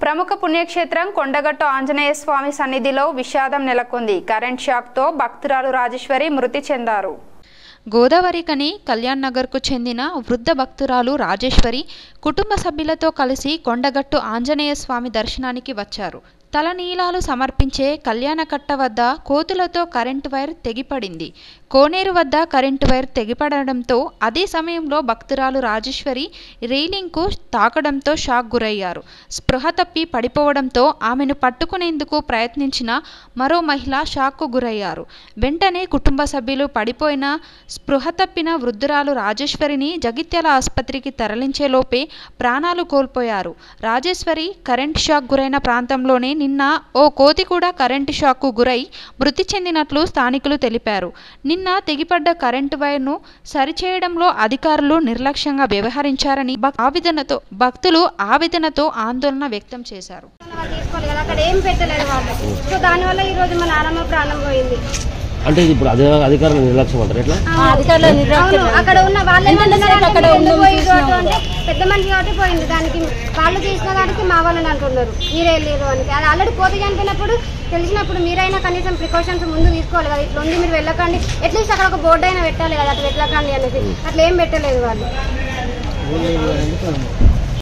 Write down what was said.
ప్రముఖ పుణ్యక్షేత్రం కొండగట్టు ఆంజనేయ స్వామి సన్నిధిలో విషాదం నెలకొంది. కరెంట్ షాక్తో భక్తురాలు రాజేశ్వరి మృతి చెందారు. గోదావరికని కళ్యాణ్ నగర్కు చెందిన వృద్ధ భక్తురాలు రాజేశ్వరి కుటుంబ సభ్యులతో కలిసి కొండగట్టు ఆంజనేయ స్వామి దర్శనానికి వచ్చారు. తలనీలాలు సమర్పించే కళ్యాణకట్ట వద్ద కోతులతో కరెంటు వైర్ తెగిపడింది. కోనేరు వద్ద కరెంటు వైర్ తెగిపడడంతో అదే సమయంలో భక్తురాలు రాజేశ్వరి రైలింగ్కు తాకడంతో షాక్ గురయ్యారు. స్పృహ తప్పి పడిపోవడంతో ఆమెను పట్టుకునేందుకు ప్రయత్నించిన మరో మహిళ షాక్కు గురయ్యారు. వెంటనే కుటుంబ సభ్యులు పడిపోయిన స్పృహ తప్పిన వృద్ధురాలు రాజేశ్వరిని జగిత్యాల ఆసుపత్రికి తరలించేలోపే ప్రాణాలు కోల్పోయారు. రాజేశ్వరి కరెంట్ షాక్ గురైన ప్రాంతంలోనే నిన్న ఓ కోతి కూడా కరెంటు షాక్కు గురై మృతి చెందినట్లు స్థానికులు తెలిపారు. నిన్న తెగిపడ్డ కరెంటు వైర్ను సరిచేయడంలో అధికారులు నిర్లక్ష్యంగా వ్యవహరించారని భక్తులు ఆవేదనతో ఆందోళన వ్యక్తం చేశారు. అంటే ఇప్పుడు అధికారుల నిర్లక్ష్యం అంటారు ఎట్లా? అక్కడ ఉన్న వాళ్ళే పెద్ద మనిషి కాబట్టి పోయింది. దానికి వాళ్ళు చేసిన దానికి మా వాళ్ళని అంటున్నారు మీరే లేదు అని. అది ఆల్రెడీ కోతి చనిపోయినప్పుడు తెలిసినప్పుడు మీరైనా కనీసం ప్రికాషన్స్ ముందు తీసుకోవాలి కదా. ఇట్లా ఉంది మీరు వెళ్ళకండి, అట్లీస్ట్ అక్కడ ఒక బోర్డు అయినా పెట్టాలి కదా, అట్లా వెళ్ళకండి అనేసి. అట్లా ఏం పెట్టలేదు వాళ్ళు.